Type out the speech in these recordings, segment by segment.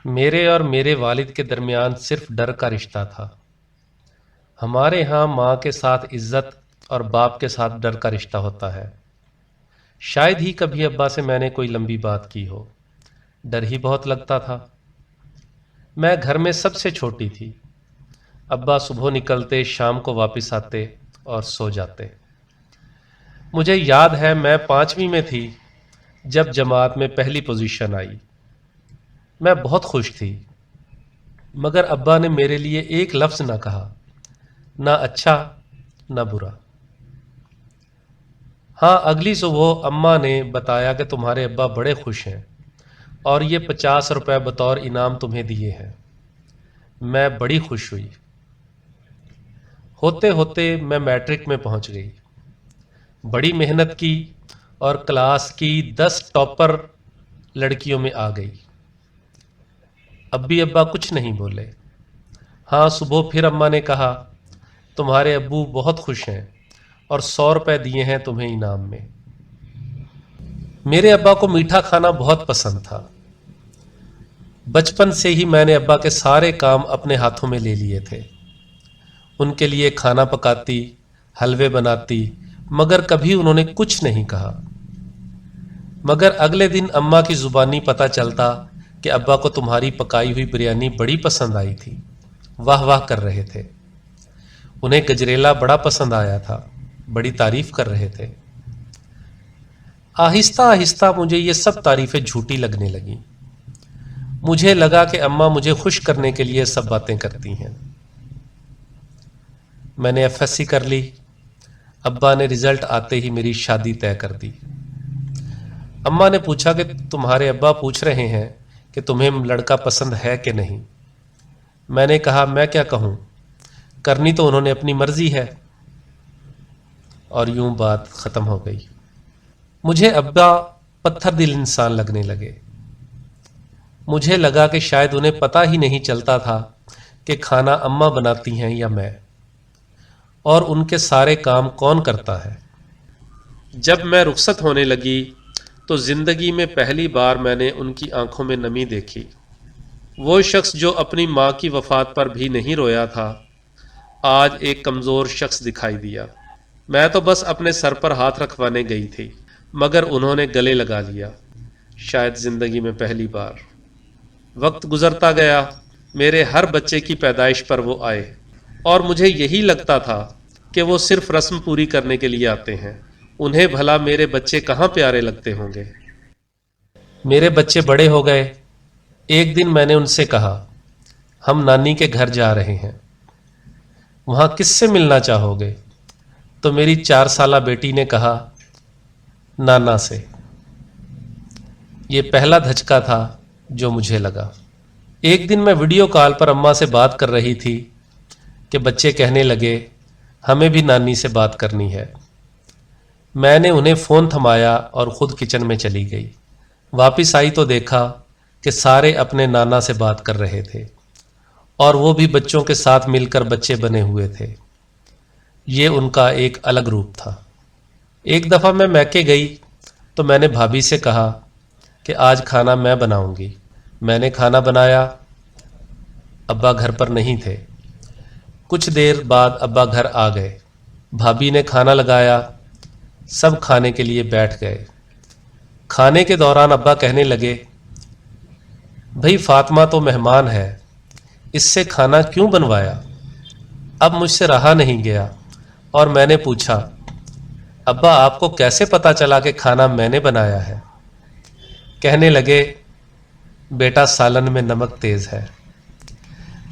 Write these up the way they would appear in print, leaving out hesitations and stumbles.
میرے اور میرے والد کے درمیان صرف ڈر کا رشتہ تھا۔ ہمارے ہاں ماں کے ساتھ عزت اور باپ کے ساتھ ڈر کا رشتہ ہوتا ہے۔ شاید ہی کبھی ابا سے میں نے کوئی لمبی بات کی ہو، ڈر ہی بہت لگتا تھا۔ میں گھر میں سب سے چھوٹی تھی۔ ابا صبح نکلتے، شام کو واپس آتے اور سو جاتے۔ مجھے یاد ہے میں 5ویں میں تھی جب جماعت میں پہلی پوزیشن آئی۔ میں بہت خوش تھی، مگر ابا نے میرے لیے ایک لفظ نہ کہا، نہ اچھا نہ برا۔ ہاں، اگلی صبح اماں نے بتایا کہ تمہارے ابا بڑے خوش ہیں اور یہ 50 روپے بطور انعام تمہیں دیے ہیں۔ میں بڑی خوش ہوئی۔ ہوتے ہوتے میں میٹرک میں پہنچ گئی۔ بڑی محنت کی اور کلاس کی 10 ٹاپر لڑکیوں میں آ گئی۔ ابا کچھ نہیں بولے۔ ہاں، صبح پھر اماں نے کہا تمہارے ابو بہت خوش ہیں اور 100 روپے دیے ہیں تمہیں انعام میں۔ میرے ابا کو میٹھا کھانا بہت پسند تھا۔ بچپن سے ہی میں نے ابا کے سارے کام اپنے ہاتھوں میں لے لیے تھے۔ ان کے لیے کھانا پکاتی، حلوے بناتی، مگر کبھی انہوں نے کچھ نہیں کہا۔ مگر اگلے دن اماں کی زبانی پتہ چلتا کہ ابا کو تمہاری پکائی ہوئی بریانی بڑی پسند آئی تھی، واہ واہ کر رہے تھے۔ انہیں گجریلا بڑا پسند آیا تھا، بڑی تعریف کر رہے تھے۔ آہستہ آہستہ مجھے یہ سب تعریفیں جھوٹی لگنے لگیں۔ مجھے لگا کہ اماں مجھے خوش کرنے کے لیے سب باتیں کرتی ہیں۔ میں نے FSC کر لی۔ ابا نے رزلٹ آتے ہی میری شادی طے کر دی۔ اماں نے پوچھا کہ تمہارے ابا پوچھ رہے ہیں کہ تمہیں لڑکا پسند ہے کہ نہیں۔ میں نے کہا میں کیا کہوں، کرنی تو انہوں نے اپنی مرضی ہے، اور یوں بات ختم ہو گئی۔ مجھے ابا پتھر دل انسان لگنے لگے۔ مجھے لگا کہ شاید انہیں پتہ ہی نہیں چلتا تھا کہ کھانا اماں بناتی ہیں یا میں، اور ان کے سارے کام کون کرتا ہے۔ جب میں رخصت ہونے لگی تو زندگی میں پہلی بار میں نے ان کی آنکھوں میں نمی دیکھی۔ وہ شخص جو اپنی ماں کی وفات پر بھی نہیں رویا تھا، آج ایک کمزور شخص دکھائی دیا۔ میں تو بس اپنے سر پر ہاتھ رکھوانے گئی تھی، مگر انہوں نے گلے لگا لیا، شاید زندگی میں پہلی بار۔ وقت گزرتا گیا، میرے ہر بچے کی پیدائش پر وہ آئے، اور مجھے یہی لگتا تھا کہ وہ صرف رسم پوری کرنے کے لیے آتے ہیں۔ انہیں بھلا میرے بچے کہاں پیارے لگتے ہوں گے۔ میرے بچے بڑے ہو گئے۔ ایک دن میں نے ان سے کہا ہم نانی کے گھر جا رہے ہیں، وہاں کس سے ملنا چاہو گے؟ تو میری 4 سالہ بیٹی نے کہا نانا سے۔ یہ پہلا دھچکا تھا جو مجھے لگا۔ ایک دن میں ویڈیو کال پر اماں سے بات کر رہی تھی کہ بچے کہنے لگے ہمیں بھی نانی سے بات کرنی ہے۔ میں نے انہیں فون تھمایا اور خود کچن میں چلی گئی۔ واپس آئی تو دیکھا کہ سارے اپنے نانا سے بات کر رہے تھے، اور وہ بھی بچوں کے ساتھ مل کر بچے بنے ہوئے تھے۔ یہ ان کا ایک الگ روپ تھا۔ ایک دفعہ میں میکے گئی تو میں نے بھابھی سے کہا کہ آج کھانا میں بناؤں گی۔ میں نے کھانا بنایا۔ ابا گھر پر نہیں تھے۔ کچھ دیر بعد ابا گھر آ گئے۔ بھابھی نے کھانا لگایا، سب کھانے کے لیے بیٹھ گئے۔ کھانے کے دوران ابا کہنے لگے بھئی فاطمہ تو مہمان ہے، اس سے کھانا کیوں بنوایا؟ اب مجھ سے رہا نہیں گیا اور میں نے پوچھا ابا آپ کو کیسے پتا چلا کہ کھانا میں نے بنایا ہے؟ کہنے لگے بیٹا سالن میں نمک تیز ہے۔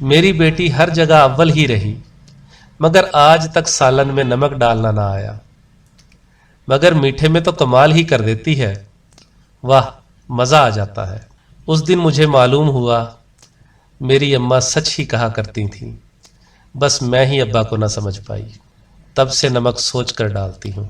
میری بیٹی ہر جگہ اول ہی رہی، مگر آج تک سالن میں نمک ڈالنا نہ آیا، مگر میٹھے میں تو کمال ہی کر دیتی ہے۔ واہ، مزہ آ جاتا ہے۔ اس دن مجھے معلوم ہوا میری اماں سچ ہی کہا کرتی تھیں، بس میں ہی ابا کو نہ سمجھ پائی۔ تب سے نمک سوچ کر ڈالتی ہوں۔